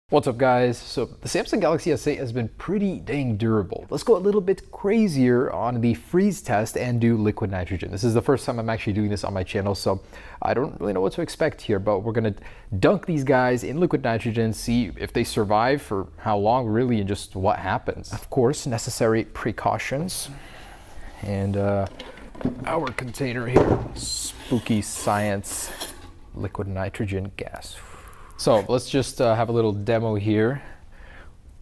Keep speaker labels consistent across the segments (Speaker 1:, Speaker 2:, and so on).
Speaker 1: What's up guys? So the Samsung Galaxy S8 has been pretty dang durable. Let's go a little bit crazier on the freeze test and do liquid nitrogen. This is the first time I'm actually doing this on my channel, so I don't really know what to expect here, but we're gonna dunk these guys in liquid nitrogen, see if they survive, for how long really, and just what happens. Of course, necessary precautions. And our container here, spooky science liquid nitrogen gas. So let's just have a little demo here,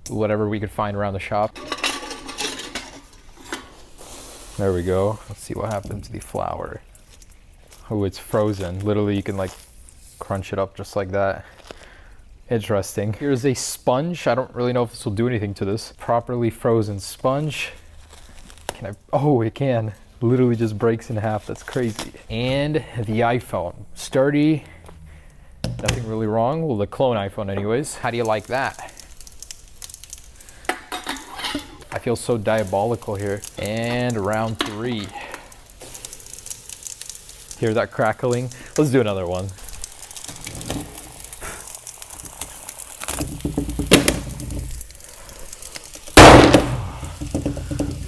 Speaker 1: whatever we could find around the shop. There we go. Let's see what happened to the flour. Oh, it's frozen. Literally, you can like crunch it up just like that. Interesting. Here's a sponge. I don't really know if this will do anything to this. Properly frozen sponge. Can I? Oh, it can. Literally just breaks in half. That's crazy. And the iPhone. Sturdy. Nothing really wrong. Well, the clone iPhone anyways. How do you like that? I feel so diabolical here. And round 3. Hear that crackling? Let's do another one.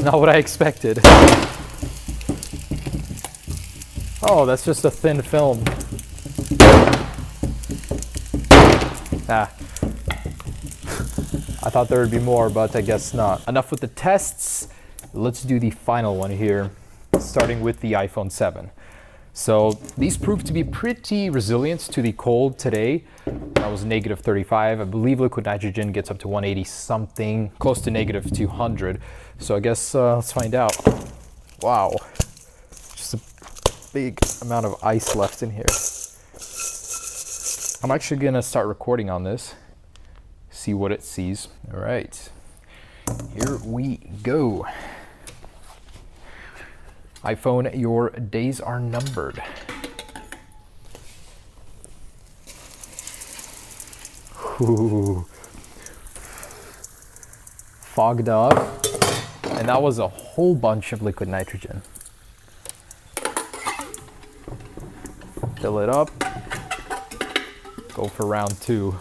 Speaker 1: Not what I expected. Oh, that's just a thin film. Ah, I thought there would be more, but I guess not. Enough with the tests. Let's do the final one here, starting with the iPhone 7. So these proved to be pretty resilient to the cold today. That was negative 35. I believe liquid nitrogen gets up to 180 something, close to negative 200. So I guess let's find out. Wow, just a big amount of ice left in here. I'm actually gonna start recording on this, see what it sees. All right, here we go. iPhone, your days are numbered. Ooh. Fogged up, and that was a whole bunch of liquid nitrogen. Fill it up. Go for round 2.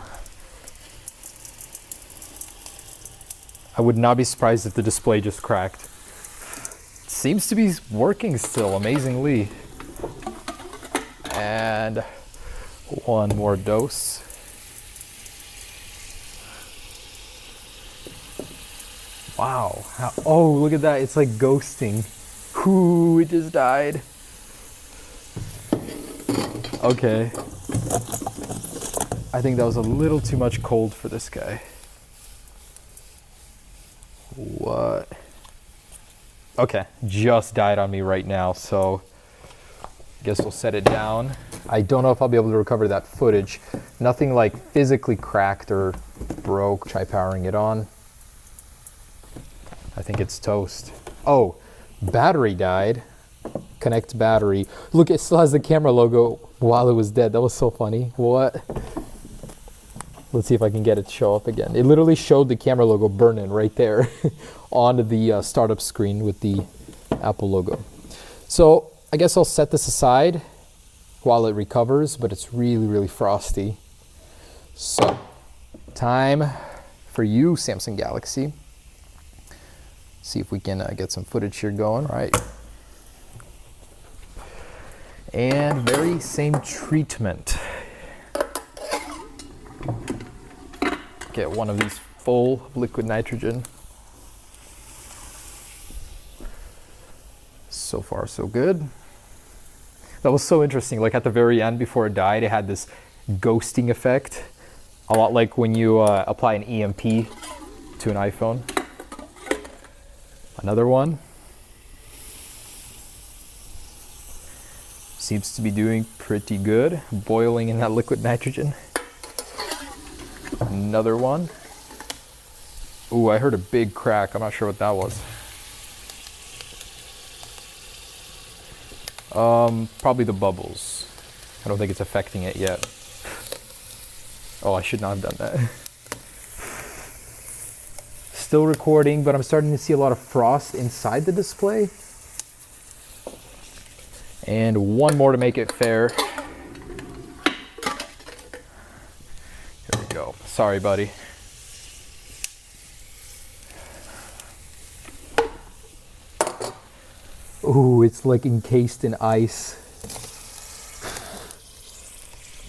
Speaker 1: I would not be surprised if the display just cracked. It seems to be working still, amazingly. And one more dose. Wow. Oh, look at that. It's like ghosting. Ooh, it just died. Okay. I think that was a little too much cold for this guy. What? Okay, just died on me right now, so I guess we'll set it down. I don't know if I'll be able to recover that footage. Nothing like physically cracked or broke. Try powering it on. I think it's toast. Oh, battery died. Connect battery. Look, it still has the camera logo while it was dead. That was so funny. What? Let's see if I can get it to show up again. It literally showed the camera logo burning right there on the startup screen with the Apple logo. So I guess I'll set this aside while it recovers, but it's really, really frosty. So time for you, Samsung Galaxy. See if we can get some footage here going. All right. And very same treatment. Get one of these full liquid nitrogen. So far, so good. That was so interesting. Like at the very end, before it died, it had this ghosting effect. A lot like when you apply an EMP to an iPhone. Another one. Seems to be doing pretty good. Boiling in that liquid nitrogen. Another one. Ooh, I heard a big crack. I'm not sure what that was. Probably the bubbles. I don't think it's affecting it yet. Oh, I should not have done that. Still recording, but I'm starting to see a lot of frost inside the display. And one more to make it fair. Here we go. Sorry, buddy. Ooh, it's like encased in ice.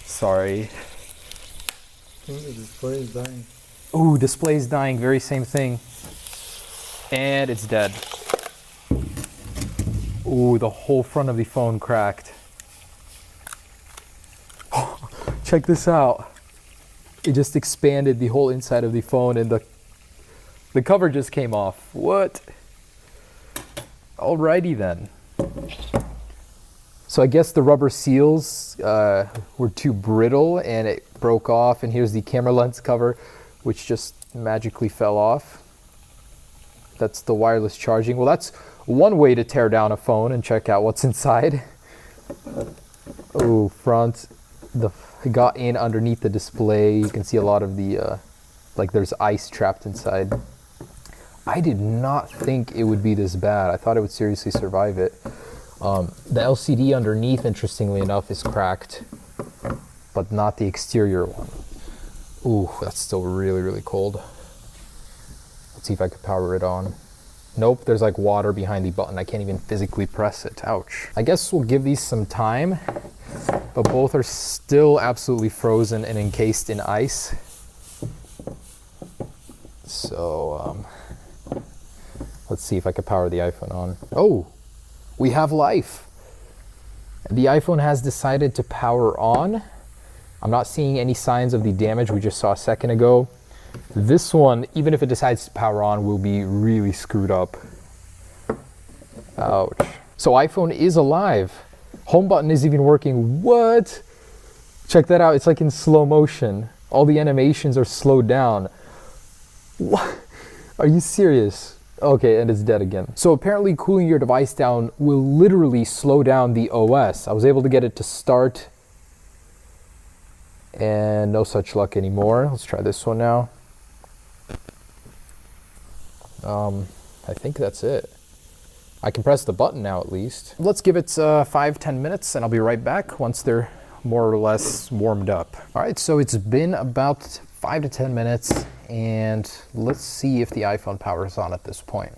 Speaker 1: Sorry.
Speaker 2: The display is dying.
Speaker 1: Ooh, display's dying, very same thing. And it's dead. Ooh, the whole front of the phone cracked. Oh, check this out. It just expanded the whole inside of the phone and the cover just came off. What? Alrighty then. So I guess the rubber seals were too brittle and it broke off, and here's the camera lens cover, which just magically fell off. That's the wireless charging. Well, that's one way to tear down a phone and check out what's inside. Oh, front. It got in underneath the display. You can see a lot of the, like there's ice trapped inside. I did not think it would be this bad. I thought it would seriously survive it. The LCD underneath, interestingly enough, is cracked, but not the exterior one. Ooh, that's still really, really cold. Let's see if I could power it on. Nope, there's like water behind the button. I can't even physically press it. Ouch. I guess we'll give these some time, but both are still absolutely frozen and encased in ice. So, let's see if I can power the iPhone on. Oh, we have life. The iPhone has decided to power on. I'm not seeing any signs of the damage we just saw a second ago. This one, even if it decides to power on, will be really screwed up. Ouch. So iPhone is alive. Home button is even working. What? Check that out. It's like in slow motion. All the animations are slowed down. What? Are you serious? Okay, and it's dead again. So apparently cooling your device down will literally slow down the OS. I was able to get it to start, and no such luck anymore. Let's try this one now. I think that's it. I can press the button now at least. Let's give it 5-10 minutes and I'll be right back once they're more or less warmed up. All right, so it's been about 5 to 10 minutes and let's see if the iPhone powers on at this point.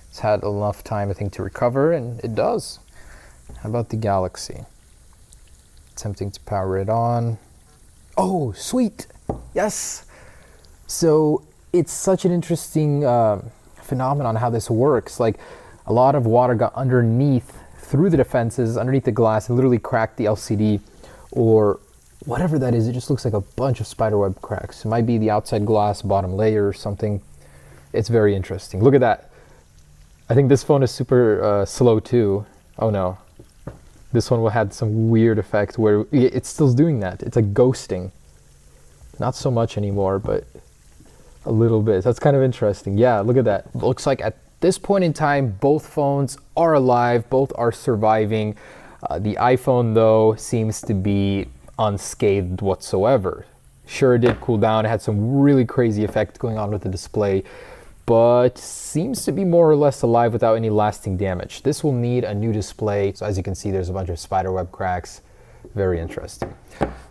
Speaker 1: It's had enough time, I think, to recover, and it does. How about the Galaxy? Attempting to power it on. Oh, sweet, yes. So it's such an interesting phenomenon how this works. Like, a lot of water got underneath, through the defenses, underneath the glass, and literally cracked the LCD, or whatever that is. It just looks like a bunch of spiderweb cracks. It might be the outside glass bottom layer or something. It's very interesting. Look at that. I think this phone is super slow too. Oh no. This one had some weird effect where it's still doing that. It's like ghosting. Not so much anymore, but a little bit. That's kind of interesting. Yeah, look at that. Looks like at this point in time, both phones are alive. Both are surviving. The iPhone, though, seems to be unscathed whatsoever. Sure, it did cool down. It had some really crazy effect going on with the display, but seems to be more or less alive without any lasting damage. This will need a new display. So as you can see, there's a bunch of spiderweb cracks. Very interesting.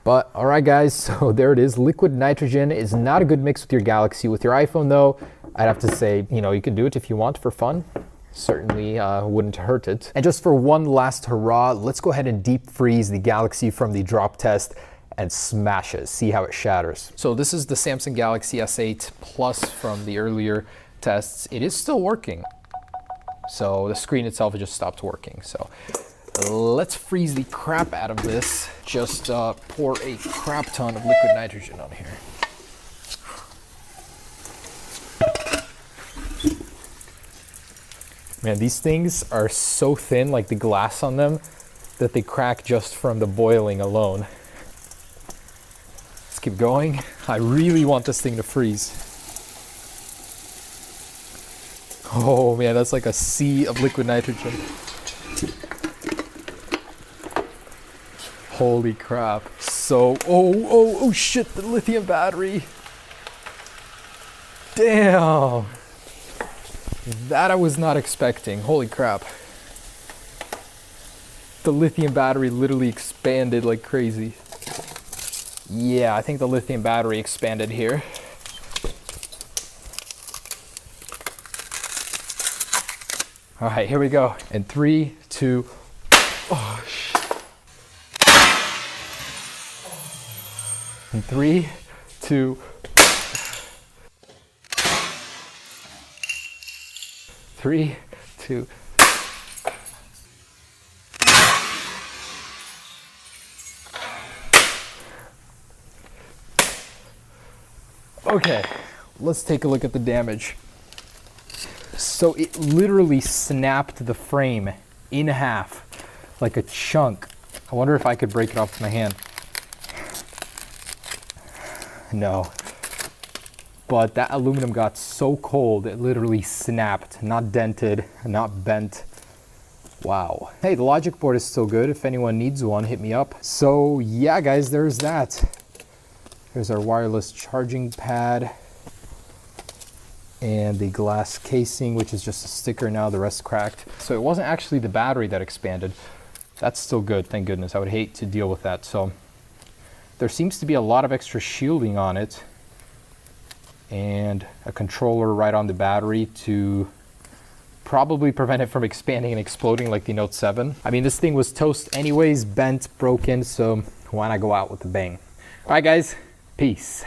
Speaker 1: But all right, guys, so there it is. Liquid nitrogen is not a good mix with your Galaxy. With your iPhone, though, I'd have to say, you know, you can do it if you want for fun. Certainly wouldn't hurt it. And just for one last hurrah, let's go ahead and deep freeze the Galaxy from the drop test and smash it, see how it shatters. So this is the Samsung Galaxy S8 Plus from the earlier tests. It is still working. So the screen itself just stopped working. So let's freeze the crap out of this. Just pour a crap ton of liquid nitrogen on here. Man, these things are so thin, like the glass on them, that they crack just from the boiling alone. Let's keep going. I really want this thing to freeze. Oh man, that's like a sea of liquid nitrogen. Holy crap. So, oh shit, the lithium battery. Damn. That I was not expecting. Holy crap. The lithium battery literally expanded like crazy. Yeah, I think the lithium battery expanded here. All right, here we go. In 3, 2, oh, in 3, 2, 3, 2. Okay, let's take a look at the damage. So it literally snapped the frame in half, like a chunk. I wonder if I could break it off with my hand. No. But that aluminum got so cold, it literally snapped, not dented, not bent. Wow. Hey, the logic board is still good. If anyone needs one, hit me up. So yeah, guys, there's that. There's our wireless charging pad and the glass casing, which is just a sticker now, the rest cracked. So it wasn't actually the battery that expanded. That's still good, thank goodness. I would hate to deal with that. So there seems to be a lot of extra shielding on it and a controller right on the battery to probably prevent it from expanding and exploding like the Note 7. I mean, this thing was toast anyways, bent, broken, so why not go out with a bang? All right, guys, peace.